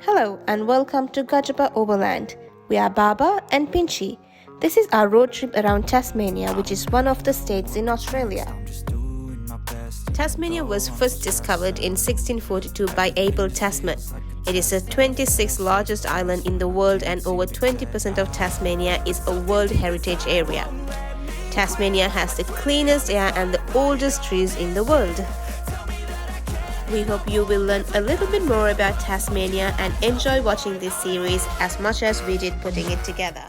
Hello and welcome to Gajaba Overland. We are Baba and Pinchy. This is our road trip around Tasmania, which is one of the states in Australia. Tasmania was first discovered in 1642 by Abel Tasman. It is the 26th largest island in the world and over 20% of Tasmania is a World Heritage Area. Tasmania has the cleanest air and the oldest trees in the world. We hope you will learn a little bit more about Tasmania and enjoy watching this series as much as we did putting it together.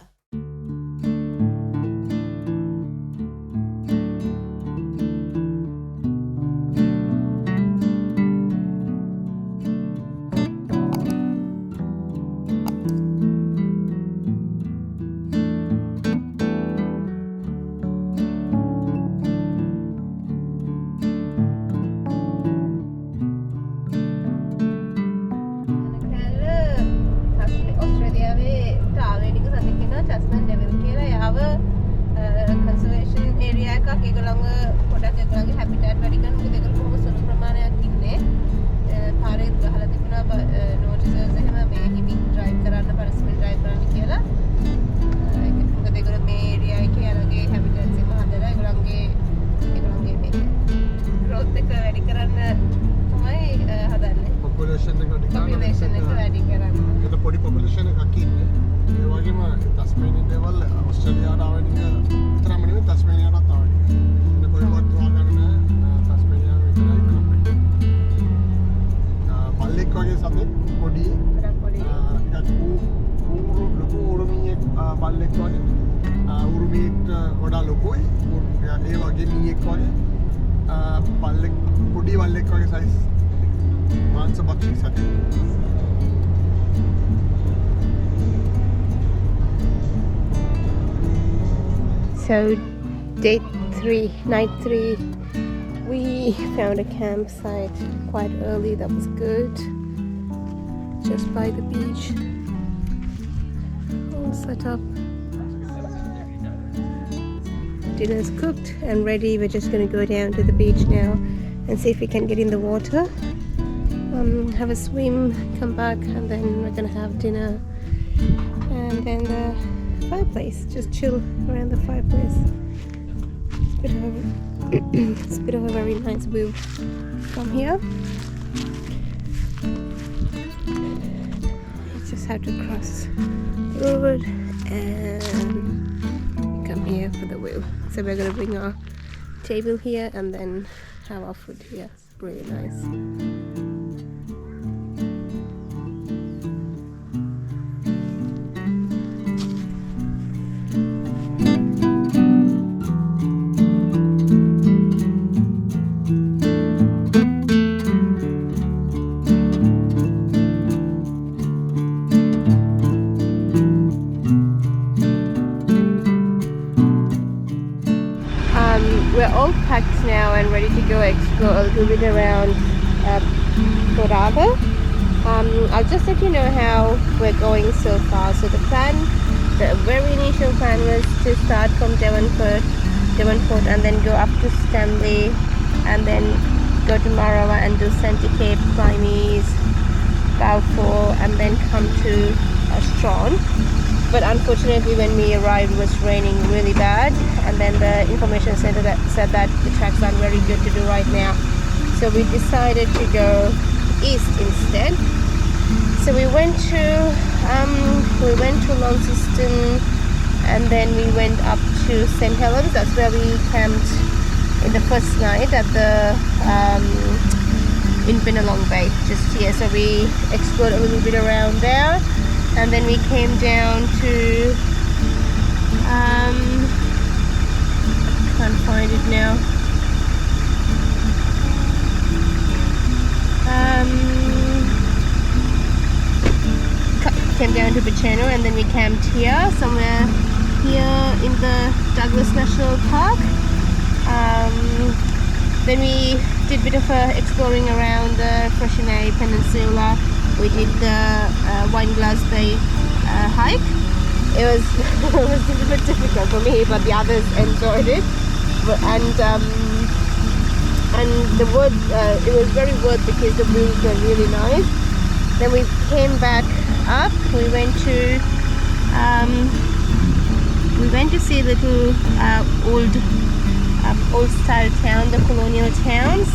Conservation area එකක් ඒගොල්ලන්ව පොඩක් ඒගොල්ලන්ගේ habitat වැඩි කරන මොකද ඒගොල්ලෝ කොහොම සුළු ප්‍රමාණයක් ඉන්නේ පාරේ ගහලා තිබුණා notices එහෙම මේ හිමින් drive කරන්න පරිස්සමෙන් drive කරන්න කියලා මොකද ඒගොල්ලෝ මේ area එකේ අරගේ habitats එක හදලා ඒගොල්ලන්ගේ මේ growth එක වැඩි කරන්න තමයි හදන්නේ population එක වැඩි කරන්න ඒක පොඩි population එකක් ඉන්නේ ඒ වගේම tasmanian level australiaට ආවනික විතරම නෙවෙයි tasmaniaටත් ආවනික ඉන්න කොහෙවත් හොයාගන්න tasmania විතරයි කරන්නේ බල්ලෙක් වගේ සතෙක් පොඩි ටිකක් ලොකු උරුමියෙක් බල්ලෙක් වගේ උරුමියෙක්ට වඩා ලොකුයි ඒ වගේ මීයෙක් වගේ බල්ලෙක් පොඩි බල්ලෙක් වගේ size මාංශ භක්ෂී සතෙක් So day 3, night 3, we found a campsite quite early. That was good. Just by the beach. All set up. Dinner's cooked and ready. We're just going to go down to the beach now and see if we can get in the water. Have a swim, come back, and then we're going to have dinner. And then fireplace, just chill around the fireplace. It's a bit of a very nice view from here. You just have to cross the road and come here for the view. So we're gonna bring our table here and then have our food here. It's really nice. We're all packed now and ready to go explore a little bit around Gajaba. I'll just let you know how we're going so far. So the very initial plan was to start from Devonport and then go up to Stanley and then go to Marawa and do Santa Cape, Climies, Balfour and then come to Strawn. But unfortunately when we arrived it was raining really bad and then the information center said that the tracks aren't very good to do right now. So we decided to go east instead. So we went to Launceston and then we went up to St. Helens. That's where we camped in the first night at the in Binalong Bay, just here. So we explored a little bit around there. And then we came down to can't find it now. Came down to Bachano and then we camped here, somewhere here in the Douglas National Park. Then we did a bit of exploring around the Freshonay Peninsula. We did the Wineglass Bay hike. It was a little bit difficult for me, but the others enjoyed it. And the wood, it was very wood because the views were really nice. Then we came back up. We went to see little old style town, the colonial towns.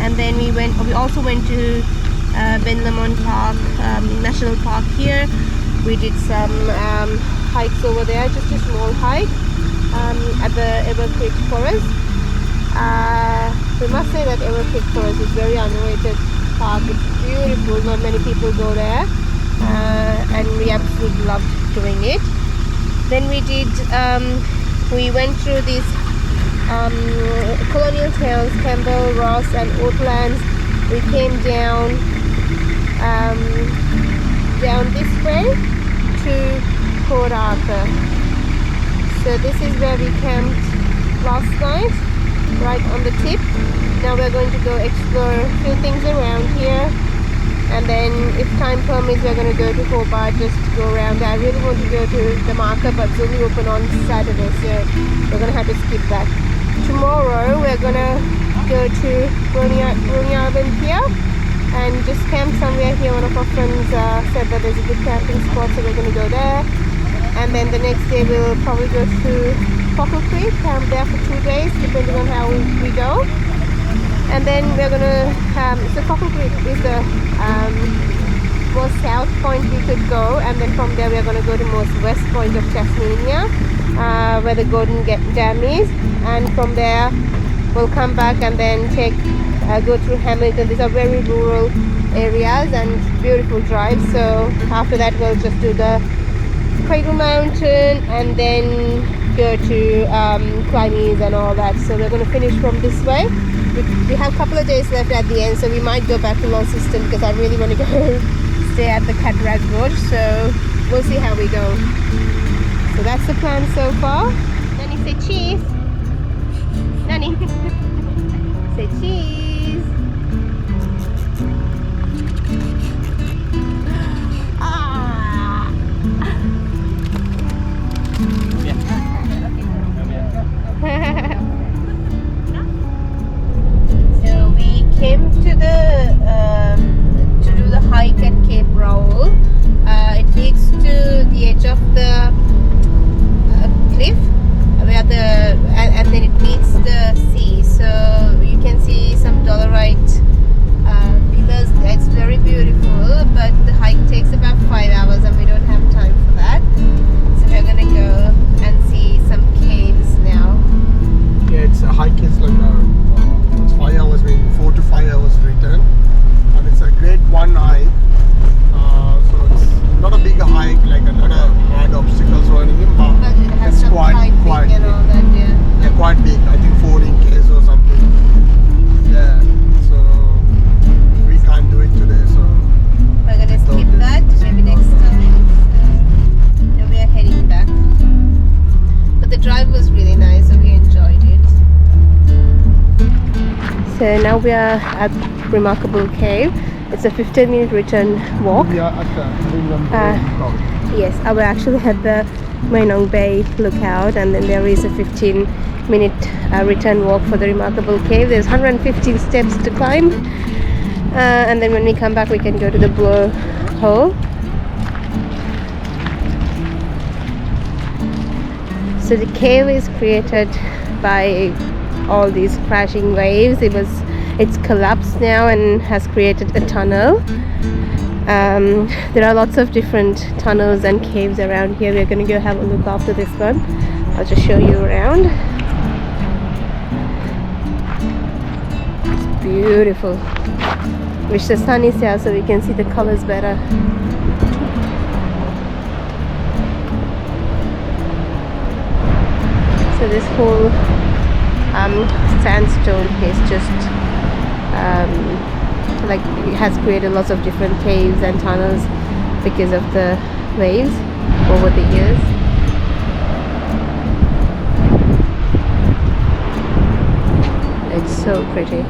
And then we also went to Ben Lomond Park, National Park here. We did some hikes over there, just a small hike at the Ever Creek Forest. We must say that Ever Creek Forest is very underrated park. It's beautiful, not many people go there, and we absolutely loved doing it. Then we went through these colonial towns, Campbell, Ross and Oatlands. We came down this way to Port Arthur. So this is where we camped last night, right on the tip. Now we're going to go explore a few things around here, and then if time permits we're going to go to Hobart, just go around there. I really want to go to the market, but it's only open on Saturday, so we're going to have to skip that. Tomorrow we're going to go to Bruny Island here and just camp somewhere here. One of our friends said that there's a good camping spot, so we're going to go there. And then the next day we'll probably go to Cockle Creek, camp there for 2 days depending on how we go. And then we're going to so Cockle Creek is the most south point we could go, and then from there we're going to go to most west point of Tasmania, where the Golden Dam is, and from there we'll come back and then go through Hamilton. These are very rural areas and beautiful drives. So after that we'll just do the Cradle Mountain and then go to Climies and all that. So we're going to finish from this way. We have a couple of days left at the end, so we might go back to Launceston because I really want to go stay at the Cataract Gorge. So we'll see how we go. So that's the plan so far. Nanny, say cheese. Nanny, say cheese. Ah. So we came to do the hike at Cape Rowell. It leads to the edge of the cliff, where and then it meets the sea. So you can see some dolerite pillars. It's very beautiful, but the hike takes about 5 hours, and we don't have time for that. So we're gonna go and see some caves now. Yeah, it's a hike. It's like it's 5 hours, maybe 4 to 5 hours return, and it's a great one hike. So it's not a big hike, like another hard obstacles or anything, but it has it's some quite and all big. that, yeah. Yeah, quite big. I think 14 k's or something. Yeah. So we can't do it today. So We're gonna skip that, maybe next time. So now we are heading back. But the drive was really nice, so we enjoyed it. So now we are at Remarkable Cave. It's a 15-minute return walk. we are at the Ringham Bay. Yes, I will actually have the Mainong Bay lookout, and then there is a 15-minute return walk for the Remarkable Cave. There's 115 steps to climb, and then when we come back we can go to the blow hole. So the cave is created by all these crashing waves. It's collapsed now and has created a tunnel. There are lots of different tunnels and caves around here. We're going to go have a look after this one. I'll just show you around. It's beautiful. Wish the sun is here so we can see the colors better. So this whole sandstone is just like it has created lots of different caves and tunnels because of the waves over the years. It's so pretty.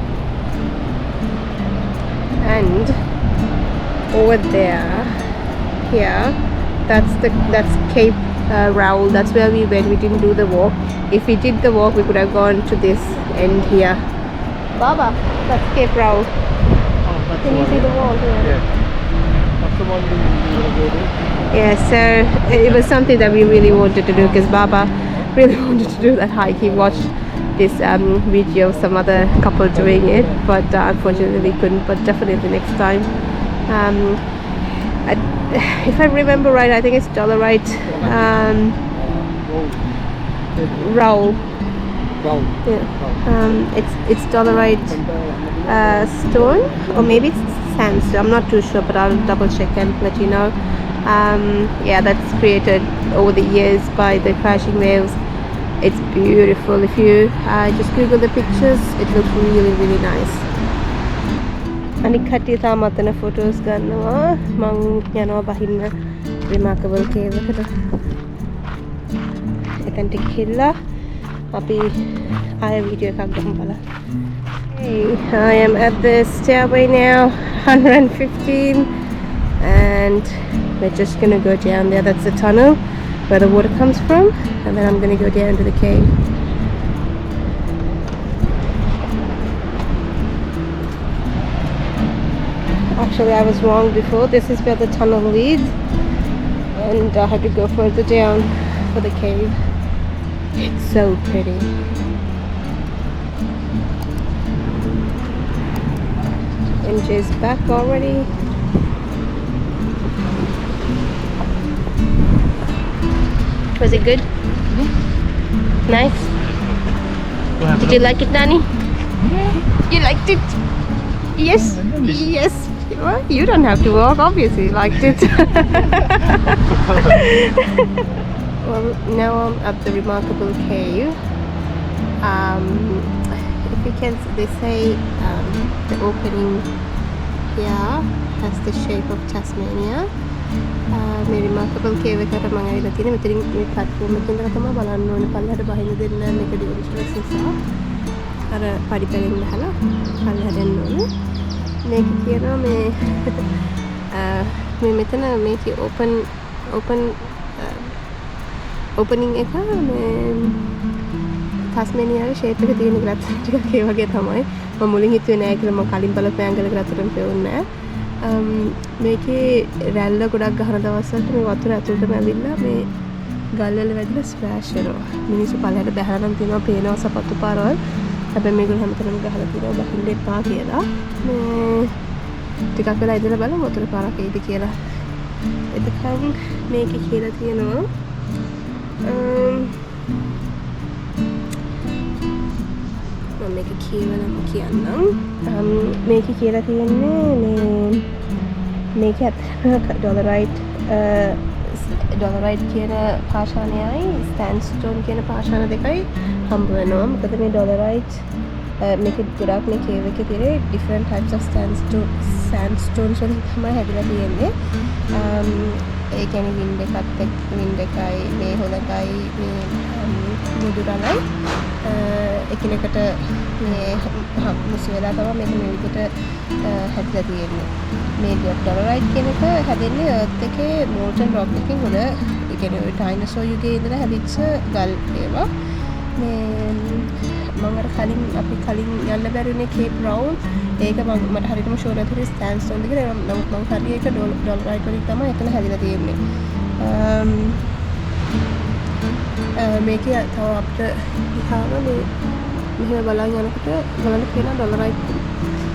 And over there, here, that's Cape Rowell. That's where we went. We didn't do the walk. If we did the walk, we could have gone to this end here. Baba, that's Cape Rowell. Oh, that's Can you see the wall here? Yeah. That's the one we want to go to. Yeah, so it was something that we really wanted to do because Baba really wanted to do that hike. He watched this video of some other couple doing it, but unfortunately we couldn't. But definitely next time. If I remember right, I think it's Dollarite roll. Yeah. It's Dollarite stone, or maybe it's sandstone. I'm not too sure, but I'll double check and let you know. Yeah, that's created over the years by the crashing waves. It's beautiful. If you just Google the pictures, it looks really, really nice. අනික් කට්ටිය තාම අතන photos ගන්නවා. මං යනවා බහින්න remarkable cave එකට. එතනට ගිහිල්ලා අපි ආය වීඩියෝ එකක් ගමු බලන්න. Hey, I am at the stairway now, 115, and we're just gonna go down there. That's the tunnel where the water comes from, and then I'm gonna go down to the cave. Actually, I was wrong before. This is where the tunnel leads, and I have to go further down for the cave. It's so pretty. MJ's back already. Was it good? Nice? Did you like it, Nani? You liked it? Yes? Yes. Well, you don't have to walk, obviously you liked it. Well, now I'm at the remarkable cave. If you can, they say the opening here has the shape of Tasmania. මේ remarkable cave එකට මම ඇවිල්ලා තියෙන්නේ. මෙතනින් මේ platform එකෙන් ඉඳලා තමයි බලන්න ඕනේ. පල්ලෙහාට බහින්න දෙන්න මේක ඩිවිෂනස් නිසා. අර පඩිපෙලින් ගහලා පල්ලෙහාට එන්න ඕනේ. මේක කියනවා මේ මේ මෙතන මේක opening එක මේ තාස්මේනියාවේ shape එක තියෙන ග්‍රැප් ටිකක් ඒ වගේ තමයි. මම මුලින් හිතුවේ නෑ කියලා මම කලින් බලපු ඇන්ගල් එකට අතරම පෙවුන්නේ නෑ. මේකේ රැල්ල ගොඩක් ගහන දවස්වලට මේ වතුර ඇතුළටම ඇවිල්ලා මේ ගල් වල වැදිලා ස්ප්ලෑෂ් වෙනවා. මිනිස්සු පල්ලෙහාට බහලා නම් තියෙනවා පේනවා සපත්තු පාරවල්. හැබැයි මේගොල්ලෝ හැමතැනම ගහලා තියෙනවා බහින්න එපා කියලා. මේ ටිකක් වෙලා ඉඳලා බලමු වතුර පාරක් එයිද කියලා. එතකන් මේකේ කියලා තියෙනවා මම මේක කියවලම කියන්නම්. මේකේ කියලා තියෙන්නේ මේක ඇත්තටම ඩොලරයිට් කියන පාෂාණයයි සෑන්ඩ්ස්ටෝන් කියන පාෂාණ දෙකයි හම්බ වෙනවා. මොකද මේ ඩොලරයිට් මේක ගොඩක් මේ කේව් එකේ තියෙන different types of sandstones වලින් තමයි හැදිලා තියෙන්නේ. ඒ කියන්නේ වින්ඩ් එකයි මේ හොලකයි මේ මුදුරලයි එකිනෙකට මේ මුසු වෙලා තමයි මේක මේ විදිහට හැදිලා තියෙන්නේ. මේ ඩොලරයිට් කියන එක හැදෙන්නේ earth එකේ molten rock එකකින් උඩ ඒ කියන්නේ ඔය ඩයිනෝසෝර් යුගයේ ඉඳලා හැදිච්ච ගල් ඒවා. මේ මම අර අපි කලින් යන්න බැරිුනේ කේප් රවුන්ඩ් ඒක මට හරියටම ෂුවර් නැතුනේ සෑන්ඩ්ස්ටෝන් දෙකේ නමුත් මම හරිය ඒක ඩොලරයිට් වලින් තමයි එතන හැදිලා තියෙන්නේ. මේකේ තව අපිට ගියාම මේ මෙහෙම බලන් යනකොට බලන්න පේන ඩොලරයිට්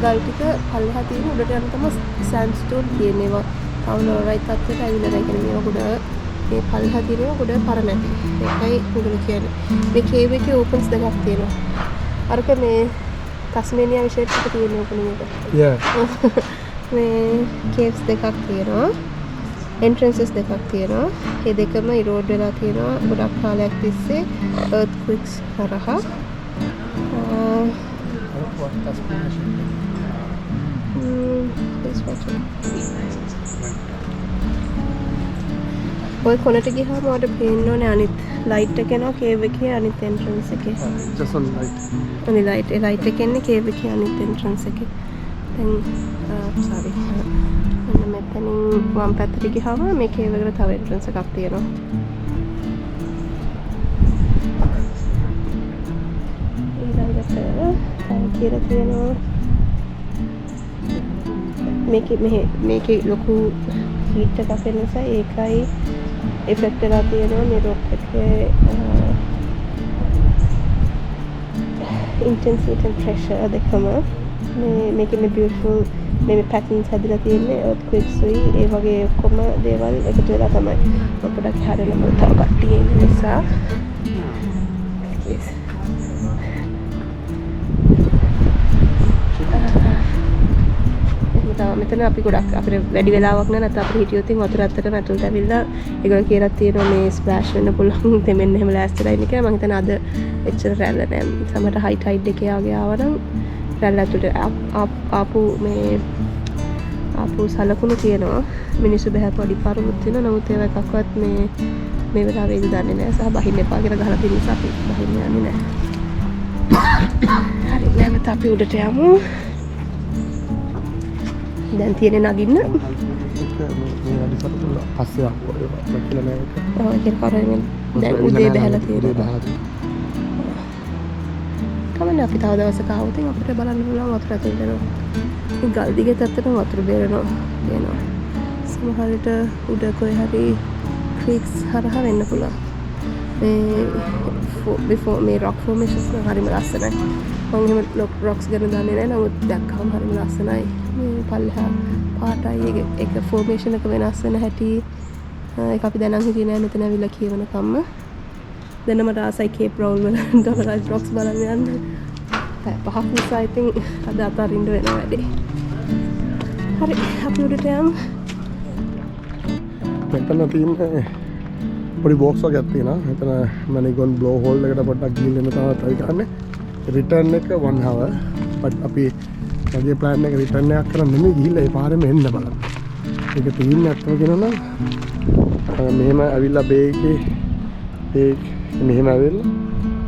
ගල් ටික පල්ලෙහා තියෙන උඩට යන තමයි සෑන්ඩ්ස්ටෝන් තියෙන්නේ. ඒවා තව ඩොලරයිට් තත්ත්වයට ඇවිල්ලා නැහැ. කියන්නේ මේවා ගොඩ මේ පල්ලෙහා තියෙනවා ගොඩ පර නැති. ඒකයි උගල කියන්නේ. මේ කේව් එකේ ඕපන්ස් දෙකක් තියෙනවා. අරක මේ තාස්මේනියා විශේෂ එක තියෙන ඕපනින් එක. Yeah. මේ කේව්ස් දෙකක් තියෙනවා. entrances දෙකක් තියෙනවා. මේ දෙකම ඉරෝඩ් වෙලා තියෙනවා ගොඩක් කාලයක් තිස්සේ earthquakes හරහා. ඔය කොනට ගියාම ඔයාලට පේන්න ඕනේ අනිත් ලයිට් එක එනවා කේව් එකේ අනිත් එන්ට්‍රන්ස් එකේ. Just on light. අනිත් ලයිට් එක එන්නේ කේව් එකේ අනිත් එන්ට්‍රන්ස් එකේ. දැන් sorry. මෙන්න මෙතනින් වම් පැත්තට ගියාම මේ කේව් එකට තව එන්ට්‍රන්ස් එකක් තියෙනවා. ඊළඟට කියලා තියෙනවා මේකේ ලොකු හීට් එකක් එන නිසා ඒකයි ඉෆෙක්ට් එකලා තියෙනවා මේ රොක් එකේ intensity and pressure දෙකම මේකේ මේ beautiful මේ patterns හැදලා තියෙන්නේ earthquakes උයි ඒ වගේ ඔක්කොම දේවල් එකතු වෙලා තමයි පොඩක් හැරෙන මොකද තව කට්ටිය ඉන්න නිසා මෙතන අපි ගොඩක් අපිට වැඩි වෙලාවක් නෑ නැත්නම් අපිට හිටියොත් ඉතින් වතුර ඇත්තටම ඇතුළට ඇවිල්ලා ඒගොල්ලෝ කියලා තියෙනවා මේ ස්ප්ලෑෂ් වෙන්න පුළුවන් දෙමෙන්න එහෙම ලෑස්තිලා ඉන්න කියලා. මම හිතන්නේ අද එච්චර රැල්ල නෑ. සමහරට හයි ටයිඩ් එකේ ආවනම් රැල්ල ඇතුළට ආපු සලකුණු තියෙනවා. මිනිස්සු බහැපු අඩි පාරුත් තියෙනවා. නමුත් ඒවා එකක්වත් මේ වෙලාවේ ඉඳ දන්නේ නෑ. සහ බහින්න එපා කියලා ගහලා තියෙන නිසා අපි බහින්න යන්නේ නෑ. හරි නැවත අපි උඩට යමු. දැන් තියෙන නගින්න මේ වැඩි සතුටු පස්සේ ආපුවා කියලා නෑ ඒක. ඔව් ඒක කරගෙන දැන් උදේ බහැලා තියෙනවා. කවන්න අපි තව දවසක ආවොත් අපිට බලන්න පුළුවන් වතුර ඇතුළට යනවා. මේ ගල් දිගේ ඇත්තටම වතුර බේරෙනවා කියනවා. සමහර විට උඩ කොයි හරි ක්‍රීක්ස් හරහා වෙන්න පුළුවන්. මේ rock formations හරිම ලස්සනයි. මම එහෙම rocks ගැන දන්නේ නැහැ. නමුත් දැක්කම හරිම ලස්සනයි. මේ පල්ලෙහා පාටයි එක formation එක වෙනස් වෙන හැටි ඒක අපි දැනන් හිටියේ නෑ මෙතන ඇවිල්ලා කියවන කම්ම. දැන් මට ආසයි කේප් රවුල් වල ඩොලරයිස් රොක්ස් බලන්න යන්න. පහක් නිසා ඉතින් අද අතරින්න වෙනවා වැඩේ. හරි අපි උඩට යමු. මෙතන තියෙන්නේ පොඩි බොක්ස් එකක් තියෙනවා. මෙතන මැනිගොන් බ්ලෝ හෝල් එකට පොඩ්ඩක් ගිහින් එන්න තමයි ගන්නේ. රිටර්න් එක 1 hour. but අපි මගේ ප්ලෑන් එක රිටර්න් එකක් කරන්න නෙමෙයි ගිහිල්ලා ඒ පාරෙම එන්න බලන්න. ඒක තියෙන්නේ අත්ව කියනවා නම් මෙහෙම ඇවිල්ලා බේ එකේ මෙහෙම ඇවිල්ලා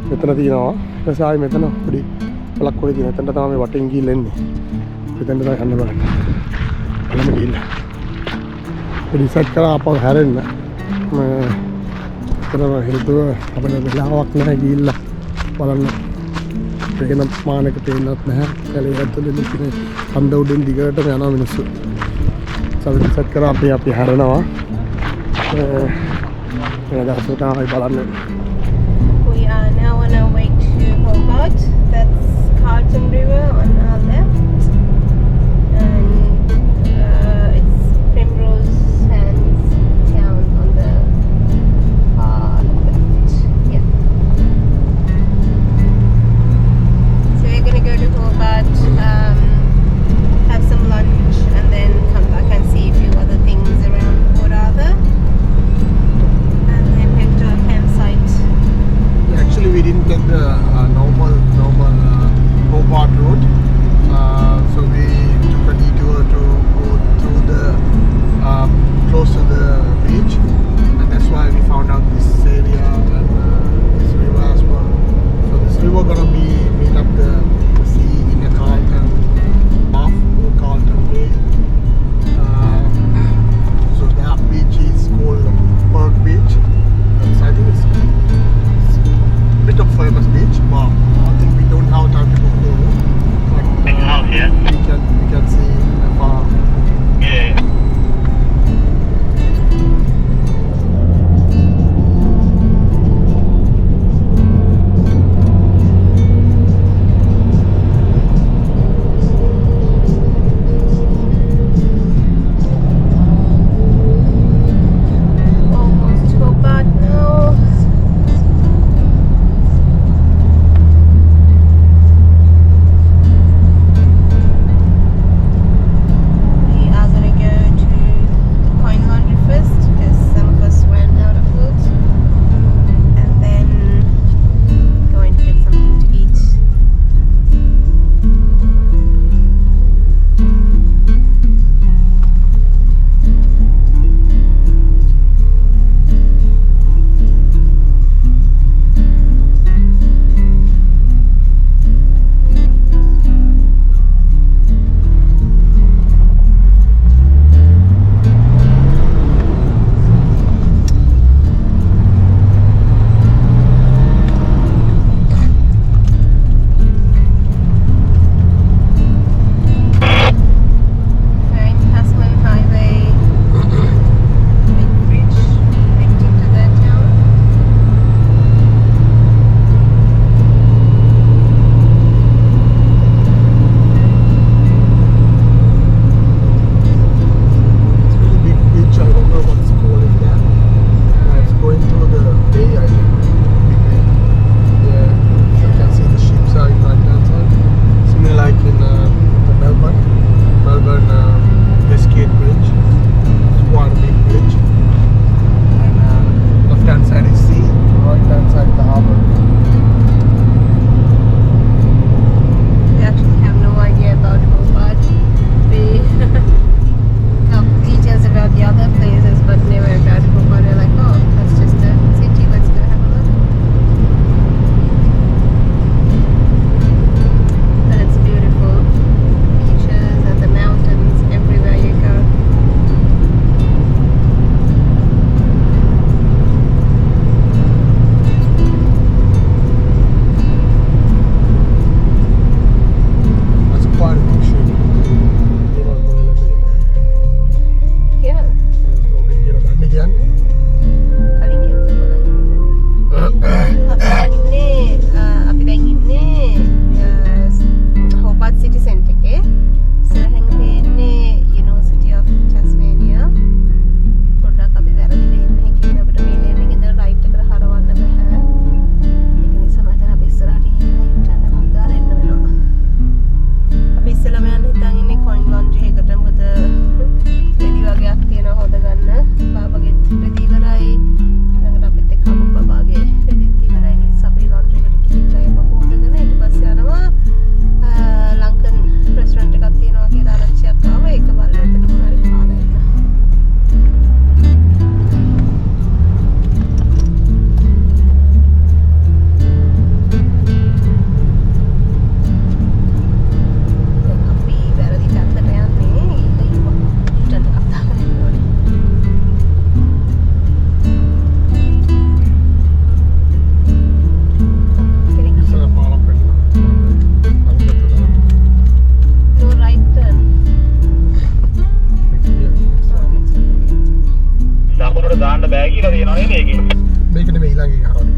මෙතන තියෙනවා. ඊට පස්සේ ආයි මෙතන පොඩි පළක් වගේ තියෙනවා. එතනට තමයි මේ වටෙන් ගිහිල්ලා එන්නේ. එතනට තමයි යන්න බලන්න. එළම ගිහිල්ලා. ඩිසයිඩ් කරා අපව හැරෙන්න. මම හිතුව අපිට වෙලාවක් නැහැ ගිහිල්ලා බලන්න. පේන මානක පේන්නත් නැහැ. කැලේ ඇතුලේ ඉන්නේ කන්ද උඩින් දිගටම යනවා මිනිස්සු. සල්ලි කරා අපි හැරෙනවා. දවසට ආයි බලන්න. We are now on our way to Hobart. That's Carlton River on our left. And it's Primrose Sands town on the far left. Yeah. So we're going to go to Hobart, have some lunch and then come back and see a few other things around Port Arthur. And then head to our campsite. Actually, we didn't take the normal Hobart road. මේක නෙමෙයි ඊළඟ එක හරවන්න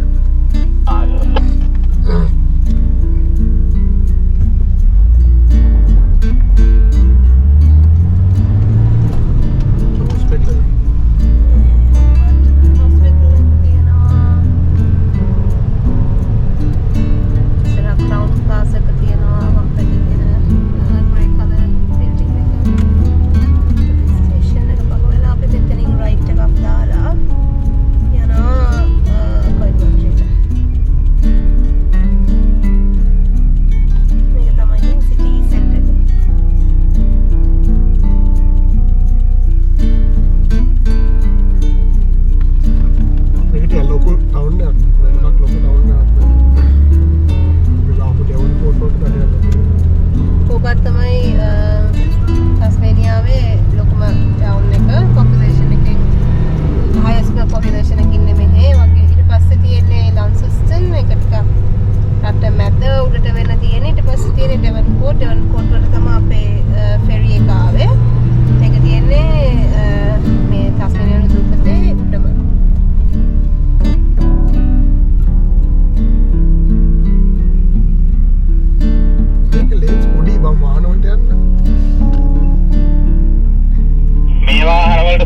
Hobart තමයි Tasmania ලොකුම town එක population එකෙන් highest population එකකින් නෙමෙයි වගේ. ඊට පස්සේ තියෙන්නේ Launceston එක ටිකක් රට මැද උඩට වෙන තියෙන. ඊට පස්සේ තියෙන්නේ Devonport වල තමයි අපේ ferry එක ආවේ. මේක තියෙන්නේ මේ Tasmania දූපතේ උඩම.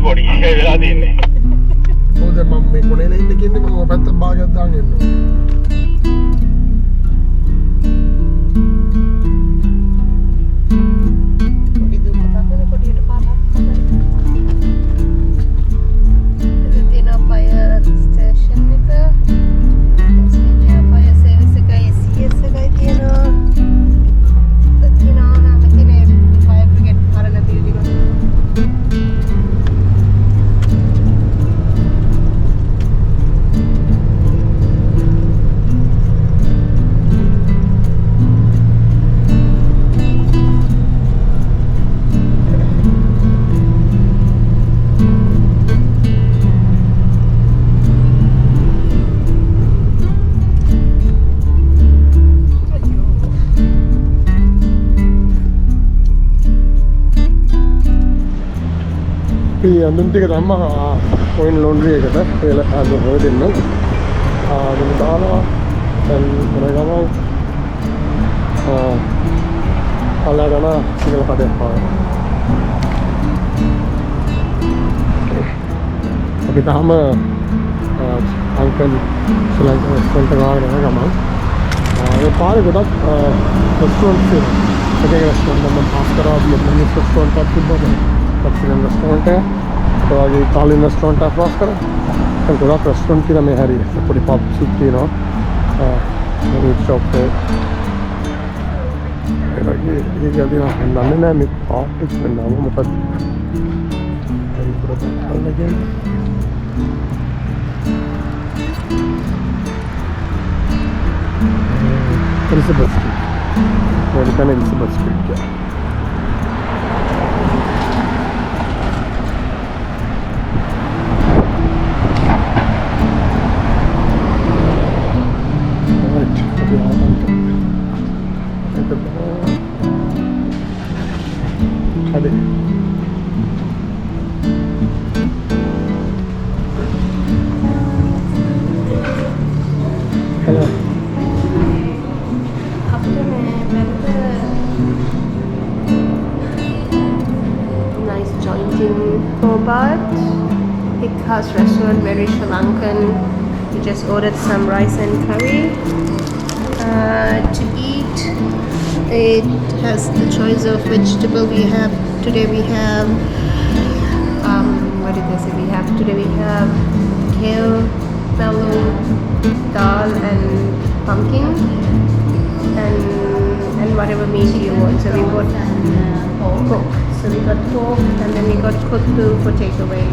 පොඩි වෙලා තියන්නේ. ඔව් දැන් මම මේ කොනේ ඉන්න කියන්නේ මම ඔය පැත්ත භාගයක් දාන්න යනවා. පොඩි දුකක් නේ පොඩියට පාරක් හදන්න. ඒක තියෙන fire station එක. Tasmania fire service එකයි CS එකයි තියෙනවා. තියෙනවා නම් තියෙන්නේ fire brigade කරන building එක. අඳුන් ටික තමයි ඔයින් ලොන්ඩරි එකට ඒලා අඳුන් හොය දෙන්න. අඳුන් දාලා දැන් කරගම අල්ලගෙන සිංහල කඩයක් පානවා. අපි තාම අංකල් ශ්‍රී ලංකා රෙස්ටොරන්ට් එකට ගාගෙන ගමන් ඒ පාරේ ගොඩක් රෙස්ටොරන්ට් තියෙනවා. ඒක රෙස්ටොරන්ට් නම් පාස් කරා වියට්නාමීස් රෙස්ටොරන්ට් එකක් තිබ්බා. Mexican restaurant है तो आगे Italian restaurant है क्रॉस करा तो थोड़ा restaurant की ना में हरी है पूरी पॉप सूप की ना रूट शॉप पे ये क्या दिन है नाम है मैं पॉप इसमें नाम है मतलब ये पूरा पॉप लगे Elizabeth Street American Elizabeth Street क्या Hobart, big house restaurant, very Sri Lankan. We just ordered some rice and curry to eat. It has the choice of vegetable. We have today we have what did they say? Today we have kale, melon, dal, and pumpkin, and whatever meat you want. So we got pork. So we got pork and then we got kuttu for takeaway.